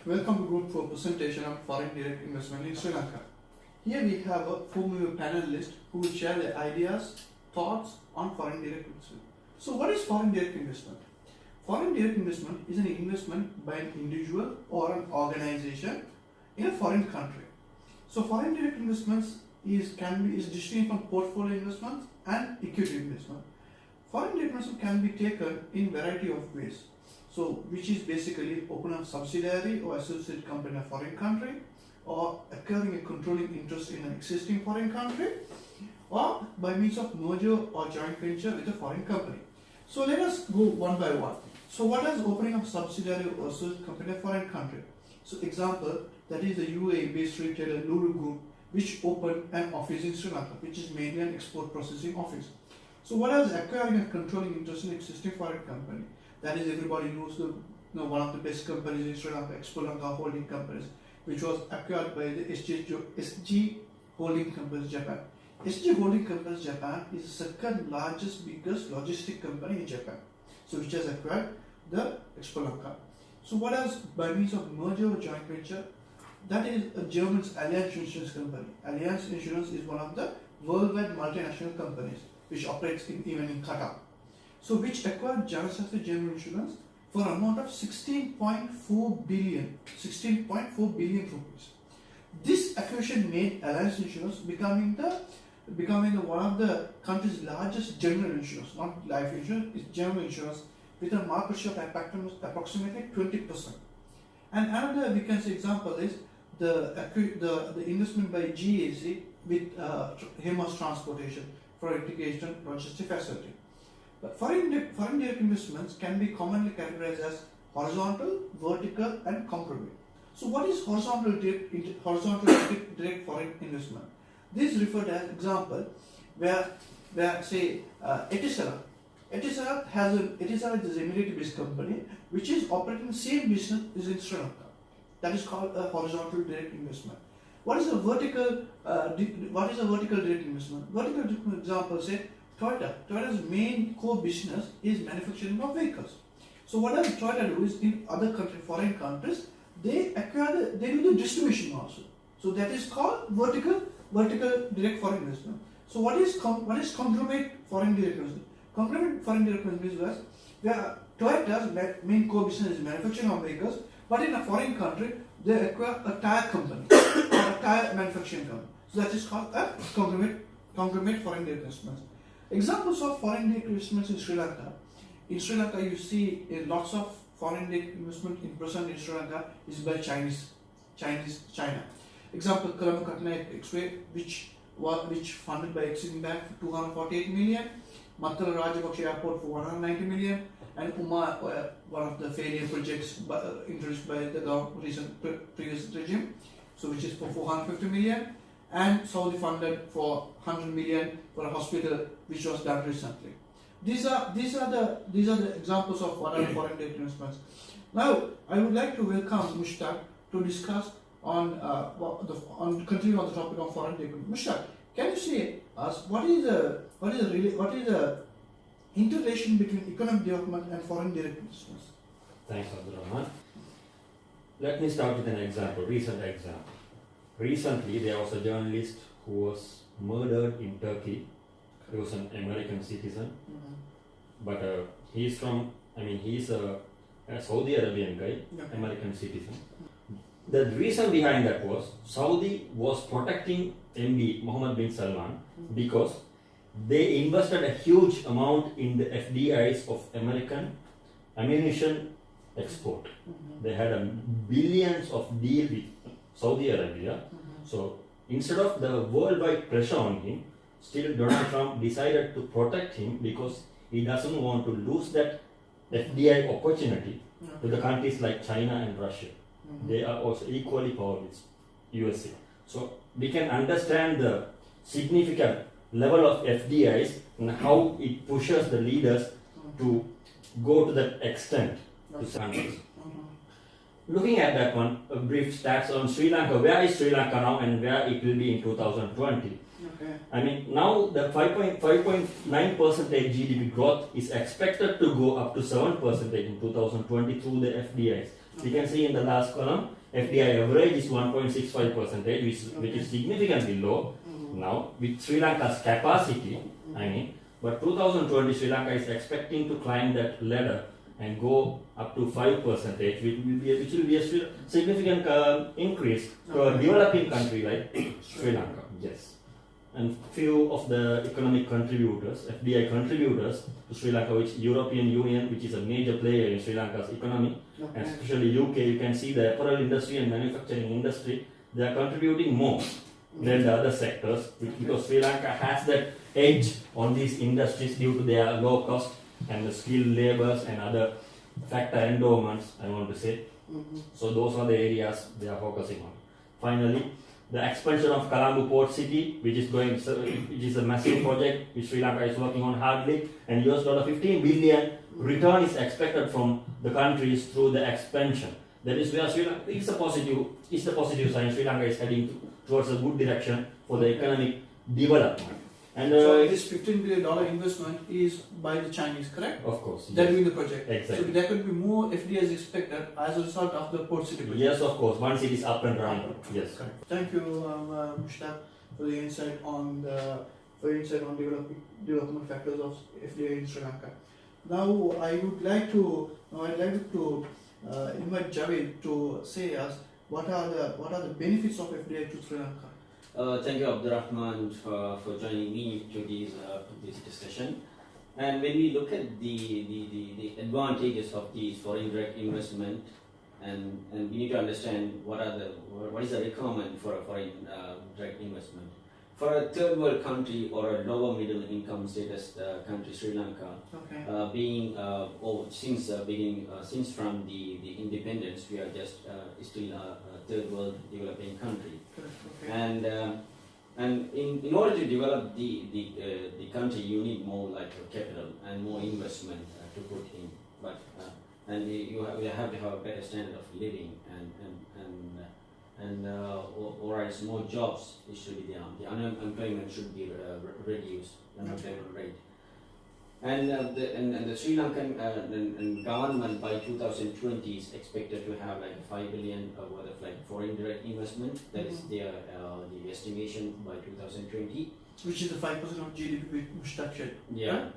Welcome to Group 4 presentation on foreign direct investment in Sri Lanka. Here we have a 4-member panelist who will share their ideas, thoughts on foreign direct investment. So what is foreign direct investment? Foreign direct investment is an investment by an individual or an organization in a foreign country. So foreign direct investments is distinct from portfolio investments and equity investment. Foreign direct investment can be taken in variety of ways. So, which is basically open a subsidiary or associate company in a foreign country, or acquiring a controlling interest in an existing foreign country, or by means of merger or joint venture with a foreign company. So, let us go one by one. So, what is opening of subsidiary or associate company in a foreign country? So, example, that is the UAE-based retailer Lulu Group, which opened an office in Sri Lanka, which is mainly an export processing office. So, what is acquiring a controlling interest in existing foreign company? That is, everybody knows one of the best companies in Sri Lanka, Expo Lanka Holding Companies, which was acquired by the SG Holding Companies Japan. SG Holding Companies Japan is the second biggest logistic company in Japan. So, which has acquired the Expo Lanka. So, what else by means of merger or joint venture? That is a German's Allianz Insurance Company. Allianz Insurance is one of the worldwide multinational companies which operates even in Qatar. So, which acquired Janasakti General Insurance for an amount of 16.4 billion rupees. This acquisition made Allianz Insurance becoming one of the country's largest general insurance, not life insurance, it's general insurance, with a market share of approximately 20%. And another we can say example is the investment by GAC with Hemas Transportation for integration logistic facility. But foreign direct investments can be commonly categorized as horizontal, vertical, and conglomerate. So, what is horizontal direct foreign investment? This is referred as example where say Etisalat is an Emirati-based company which is operating the same business as in Sri Lanka. That is called a horizontal direct investment. What is a vertical direct investment? Vertical direct example say Toyota's main core business is manufacturing of vehicles. So what does Toyota do is in other foreign countries, they do the distribution also. So that is called vertical direct foreign investment. So what is conglomerate foreign direct investment? Conglomerate foreign direct investment is where Toyota's main core business is manufacturing of vehicles, but in a foreign country they acquire a tire company or a tire manufacturing company. So that is called a conglomerate foreign direct investments. Examples of foreign direct investments in Sri Lanka. In Sri Lanka, you see lots of foreign direct investment in present in Sri Lanka is by China. Example, Colombo Katna Expressway, which funded by Exim Bank for 248 million, Matala Rajapaksa Airport for 190 million, and Uma, one of the failure projects introduced by the previous regime, so which is for 450 million. And Saudi funded for 100 million for a hospital which was done recently. These are the examples of what are foreign direct investments. Now I would like to welcome Mushtaq to discuss continue on the topic of foreign direct investment. Mushtaq, can you say us what is the interrelation between economic development and foreign direct investments? Thanks, Abdul Rahman. Let me start with an example, recent example. Recently, there was a journalist who was murdered in Turkey. He was an American citizen, but he's a Saudi Arabian guy, American citizen. The reason behind that was Saudi was protecting MD Mohammed bin Salman because they invested a huge amount in the FDIs of American ammunition export. They had billions of deal with Saudi Arabia. So instead of the worldwide pressure on him, still Donald Trump decided to protect him because he doesn't want to lose that FDI opportunity to the countries like China and Russia. They are also equally powerful with USA. So we can understand the significant level of FDIs and how it pushes the leaders to go to that extent to countries. Looking at that one, a brief stats on Sri Lanka. Where is Sri Lanka now and where it will be in 2020? Okay. I mean, now the 5.9% GDP growth is expected to go up to 7% in 2020 through the FDIs. You can see in the last column, FDI average is 1.65%, which is significantly low now with Sri Lanka's capacity. But 2020 Sri Lanka is expecting to climb that ladder and go up to 5%, which will be a significant increase for a developing country like Sri Lanka. Yes. And few of the economic contributors, FDI contributors to Sri Lanka, which European Union, which is a major player in Sri Lanka's economy, and especially UK, you can see the apparel industry and manufacturing industry, they are contributing more than the other sectors, because Sri Lanka has that edge on these industries due to their low cost and the skilled labours and other factor endowments, I want to say. So those are the areas they are focusing on. Finally, the expansion of Colombo Port City, which is a massive project which Sri Lanka is working on hardly, and $15 billion return is expected from the countries through the expansion. That is where Sri Lanka is the positive sign. Sri Lanka is heading towards a good direction for the economic development. And so this $15 billion investment is by the Chinese, correct? Of course. They're doing the project. Exactly. So there could be more FDIs expected as a result of the port city project. Yes, of course. Once it is up and running. Yes. Correct. Thank you, Mushtaq, for the insight on development factors of FDI in Sri Lanka. Now I'd like to invite Javed to say us what are the benefits of FDI to Sri Lanka. Thank you, Abdurrahman, for joining me to this discussion. And when we look at the advantages of these foreign direct investment, and we need to understand what is the requirement for a foreign direct investment. For a third world country or a lower middle income status country, Sri Lanka, since from the independence, we are just still a third world developing country. And in order to develop the country, you need more like capital and more investment to put in. But and you have to have a better standard of living or else more jobs should be there. The unemployment should be reduced, unemployment rate. And the Sri Lankan government by 2020 is expected to have like $5 billion worth of like foreign direct investment. That is their the estimation by 2020. Which is the 5% of GDP with Mushtaq shared. Yeah. Right?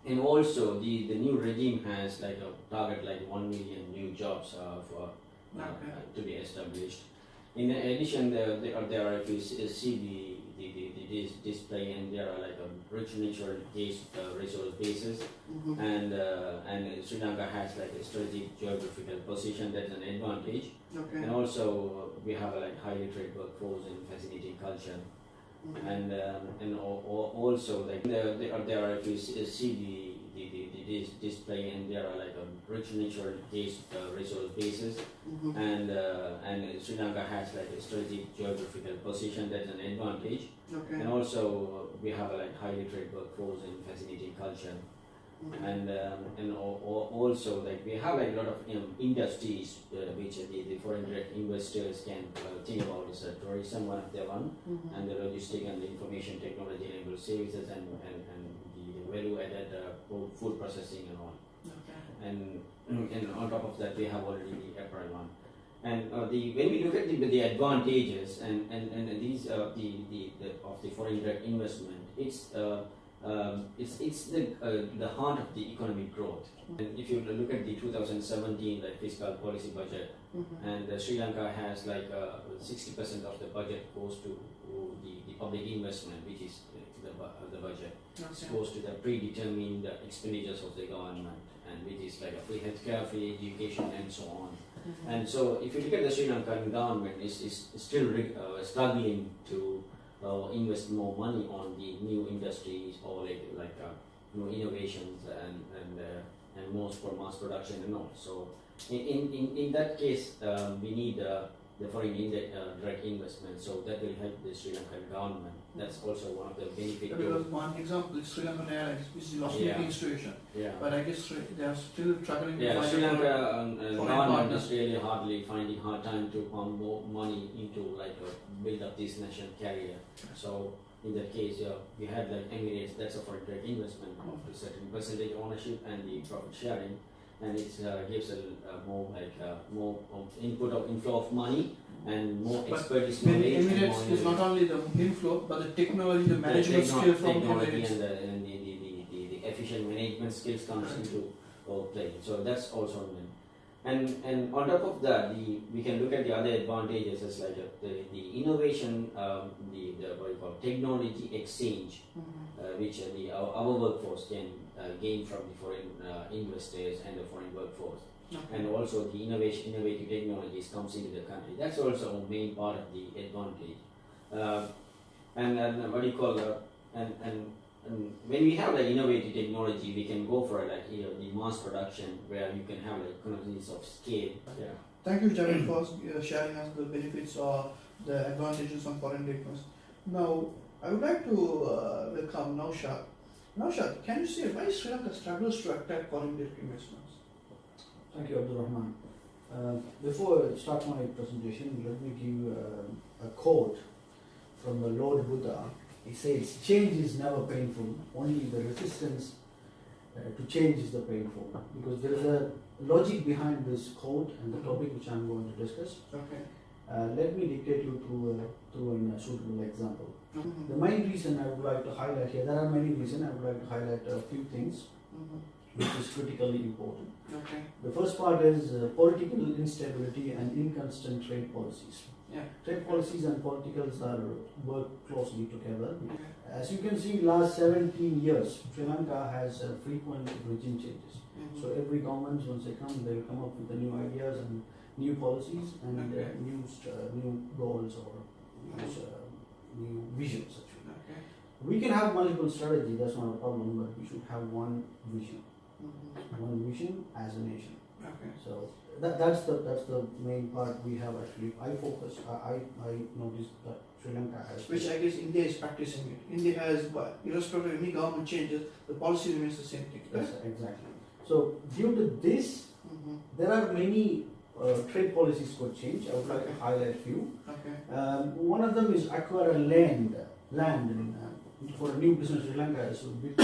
And also the new regime has like a target like 1 million new jobs to be established. In addition, there are, if you see the display, and there are like a rich natural resource bases, and Sri Lanka has like a strategic geographical position. That's an advantage. And also we have a like highly trained workforce and fascinating culture. And also like there are, if you see the display, and there are like a rich natural resource bases, and Sri Lanka has like a strategic geographical position. That's an advantage. And also we have a like highly trained workforce and fascinating culture. And also like we have like a lot of industries which the foreign direct investors can think about as a tourism, one of their one, and the logistic and the information technology enabled services, and the value added food processing and all. And on top of that we have already the apparel one. And when we look at the advantages and these of the foreign direct investment, it's the heart of the economic growth. And if you look at the 2017 like fiscal policy budget, and Sri Lanka has like 60% of the budget goes to the public investment, which is the budget. It goes to the predetermined expenditures of the government, and which is like a free healthcare, free education, and so on. And so if you look at the Sri Lankan government, is still struggling to invest more money on the new industries or like innovations and more for mass production and all. So in that case, we need the foreign direct investment. So that will help the Sri Lankan government. That's also one of the benefits. Because one example is Sri Lankan Airlines, which is a loss-making situation. Yeah. But I guess they are still struggling to Yeah, find Sri Lanka government partners. is really finding hard time to pump more money into like build up this national carrier. So in that case, we had like Emirates, that's a foreign direct investment of a certain percentage ownership and the profit sharing. and it gives a more more input of inflow of money and more But expertise When knowledge. and Emirates more is not only the inflow, but the technology, the management skill from technology Emirates. and the efficient management skills comes into play. So that's also meant. And on top of that, we can look at the other advantages as like the innovation, the what you call technology exchange, which our workforce can gain from the foreign investors and the foreign workforce. Okay. And also the innovative technologies comes into the country. That's also a main part of the advantage. And what do you call and when we have like innovative technology, we can go for like the mass production where you can have like economies of scale. Yeah. Thank you, Jared, for sharing us the benefits or the advantages of foreign investments. Now, I would like to welcome Naushad. Naushad, can you say why Sri Lanka struggles to attract foreign direct investments? Thank you, Abdul Rahman. Before I start my presentation, let me give a quote from the Lord Buddha. He says, change is never painful, only the resistance to change is the painful. Because there is a logic behind this quote and the topic which I am going to discuss. Okay. Let me dictate you through a suitable example. The main reason I would like to highlight here, there are many reasons, I would like to highlight a few things which is critically important. Okay. The first part is political instability and inconsistent trade policies. Yeah. Trade policies and politicals are work closely together. Okay. As you can see, last 17 years, Sri Lanka has frequent regime changes. So every government, once they come, they will come up with the new ideas and new policies and Okay. new goals or new visions. Actually, Okay. we can have multiple strategies. That's not a problem, but we should have one vision. One vision as a nation. Okay. So that's the main part we have actually. I noticed that Sri Lanka has. Which I guess India is practicing it. India has, irrespective of any government changes, the policy remains the same thing. Yes, exactly. So due to this, there are many trade policies could change. I would like to highlight a few. Okay. One of them is acquire a land for a new business. Sri Lanka is a big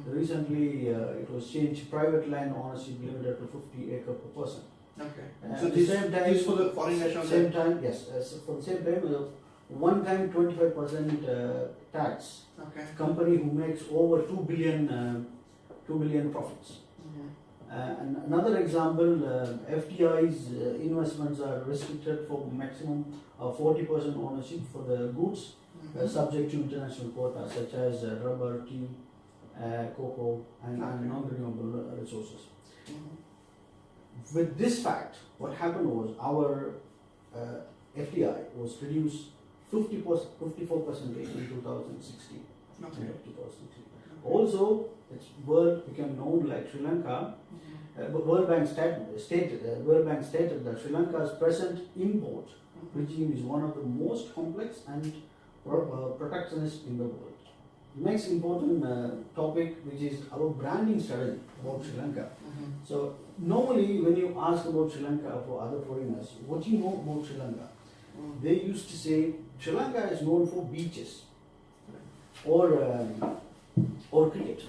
Recently, it was changed private land ownership limited to 50 acres per person. Okay. So this same time, is for the foreign nationals. Same time, yes. So for the same time, one time 25% tax. Okay. Company who makes over 2 billion profits. And another example, FDI's investments are restricted for maximum 40% ownership for the goods subject to international quotas such as rubber, tea, cocoa, and non-renewable resources. With this fact, what happened was our FDI was reduced 54% in 2016. Okay. Also, its world became known like Sri Lanka. World Bank stated that Sri Lanka's present import regime is one of the most complex and protectionist in the world. Next important topic, which is our branding strategy about Sri Lanka. So normally when you ask about Sri Lanka for other foreigners, what do you know about Sri Lanka? They used to say Sri Lanka is known for beaches or cricket.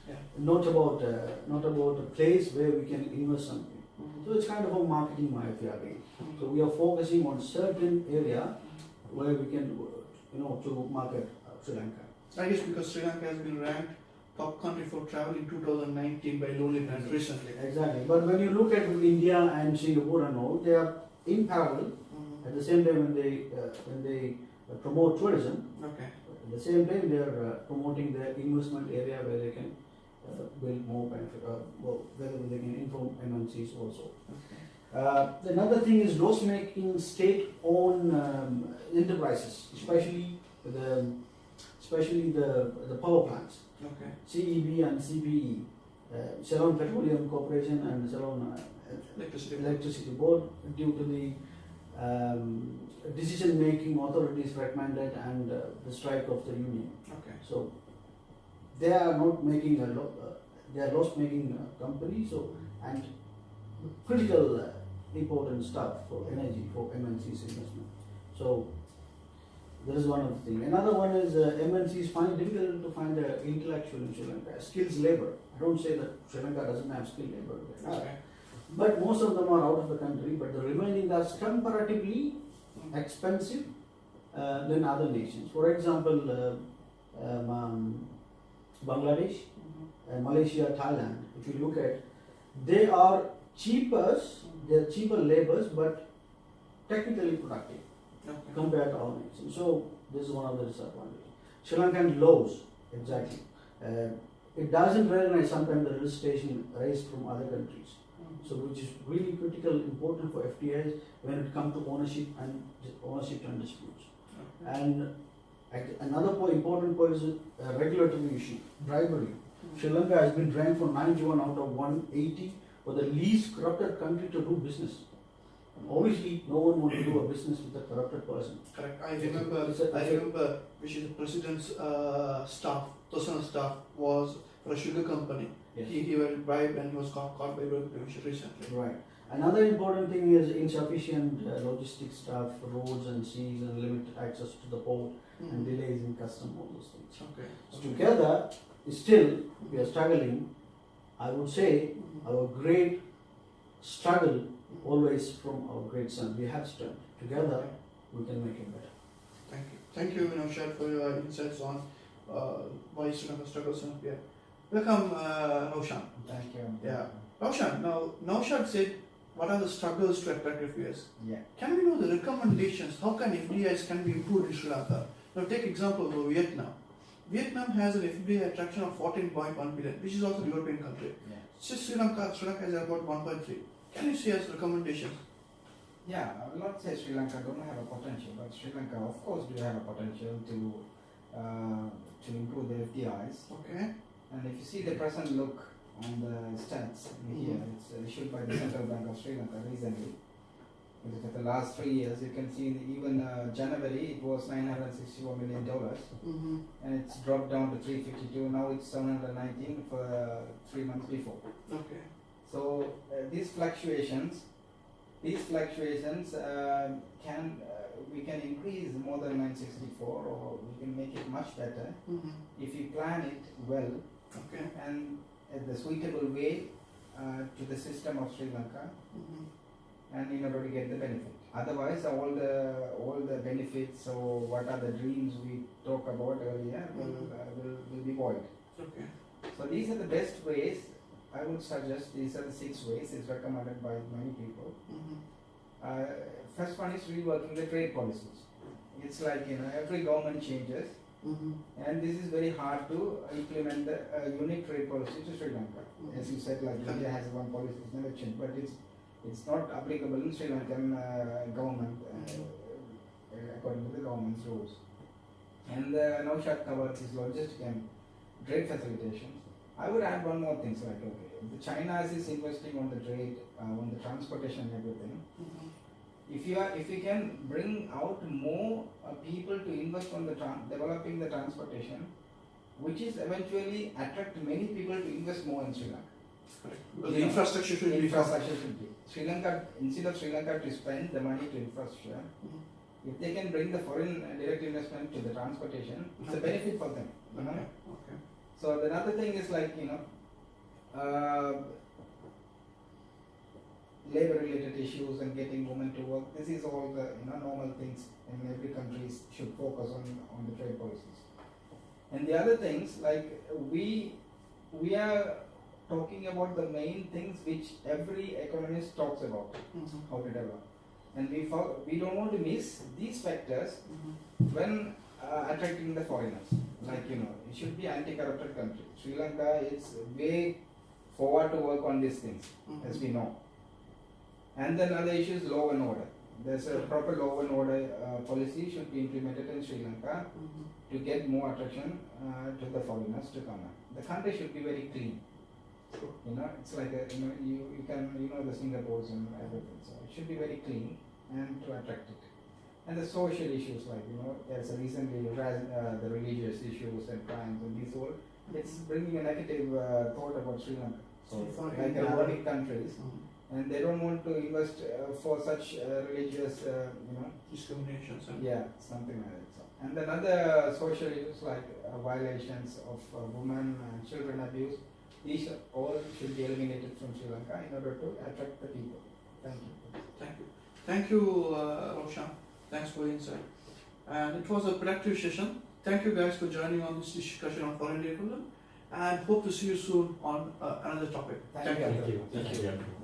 Yeah. Not about a place where we can invest something. So it's kind of a marketing mafia again. So we are focusing on certain area where we can, to market Sri Lanka. I guess because Sri Lanka has been ranked top country for travel in 2019 by Lonely Planet recently. Exactly. But when you look at India and Singapore and all, they are in parallel. At the same time, when they promote tourism, Okay. at the same time they are promoting their investment area where they can build more benefit, whether they can inform MNCs also. Okay. Another thing is loss-making state-owned enterprises, especially the power plants, Okay. CEB and CPE, Ceylon Petroleum Corporation and Ceylon Electricity Board, due to the decision-making authorities fragmented and the strike of the union. Okay. So they are not making they are loss-making company. So and critical important stuff for energy for MNC's investment. So That is one of the things. Another one is MNCs find it difficult to find intellectual in Sri Lanka, skills labor. I don't say that Sri Lanka doesn't have skilled labor, Okay. but most of them are out of the country, but the remaining are comparatively expensive than other nations. For example, Bangladesh, Malaysia, Thailand, if you look at, they are they're cheaper labors, but technically productive Okay. compared to our nation. So this is one of the disadvantages. Sri Lankan laws, exactly. It doesn't recognize sometimes the registration raised from other countries. So which is really critical, important for FDIs when it comes to ownership and disputes. And another important point is regulatory issue, bribery. Sri Lanka has been ranked for 91 out of 180 for the least corrupted country to do business. Obviously, no one wants to do a business with a corrupted person. Correct. I remember which is the president's staff, personal staff was for a sugar company. Yes. He was bribed and he was caught by recently. Right. Another important thing is insufficient logistics staff, roads and seas, and limited access to the port, and delays in custom, all those things. Okay. So together, still we are struggling. I would say our great struggle always from our great son. We have strength. Together, we can make it better. Thank you. Thank you, Naushad, for your insights on why Sri Lanka struggles in MBA. Welcome, Naushan. Thank you. Yeah. Naushan, now Naushad said, what are the struggles to attract FDIs? Yeah. Can we know the recommendations? How can FDIs can be improved in Sri Lanka? Now take example of Vietnam. Vietnam has an FDI attraction of 14.1 billion, which is also a European country. Yeah. Sri Lanka has about 1.3. Can you see as recommendations? Yeah, I will not say Sri Lanka don't have a potential, but Sri Lanka, of course, do have a potential to improve the FDIs. Okay. And if you see the present look on the stats here, it's issued by the Central Bank of Sri Lanka recently. If you look at the last 3 years, you can see even January it was $964 million, and it's dropped down to 352. Now it's 719 for 3 months before. Okay. So these fluctuations we can increase more than 964, or we can make it much better if you plan it well. Okay. And the suitable way to the system of Sri Lanka, and in order to get the benefit. Otherwise, all the benefits or what are the dreams we talked about earlier will be void. Okay. So these are the best ways. I would suggest these are the 6 ways. It's recommended by many people. First one is reworking the trade policies. It's like every government changes. And this is very hard to implement the unique trade policy to Sri Lanka. As you said, like India has one policy, it's never changed, but it's not applicable in Sri Lankan government according to the government's rules. And Naushad covered this logistic and trade facilitation. I would add one more thing, so like the China is investing on the trade, on the transportation and everything. If you can bring out more people to invest on the developing the transportation, which is eventually attract many people to invest more in Sri Lanka. Correct. Because the infrastructure should be Sri Lanka, instead of Sri Lanka to spend the money to infrastructure, if they can bring the foreign direct investment to the transportation, it's a benefit for them. Okay. So the other thing is like labor-related issues and getting women to work. This is all the normal things in every country should focus on the trade policies. And the other things like we are talking about the main things which every economist talks about, how to develop. And we don't want to miss these factors when attracting the foreigners. Like it should be anti-corrupted country. Sri Lanka is way forward to work on these things, as we know. And then other issue is law and order. There's a proper law and order policy should be implemented in Sri Lanka to get more attraction to the foreigners to come in. The country should be very clean. It's like you can the Singapore's and everything. So it should be very clean and to attract it. And the social issues like there's a recently the religious issues and crimes and these all. It's bringing a negative thought about Sri Lanka. So like Arabic countries, and they don't want to invest for such religious, Discriminations. And yeah, something like that. So, and then other social issues like violations of women and children abuse, these all should be eliminated from Sri Lanka in order to attract the people. Thank you. Thank you. Thank you, Roshan. Thanks for your insight. And it was a productive session. Thank you guys for joining on this discussion on foreign curriculum, and hope to see you soon on another topic. Thank you. Thank you. Thank you.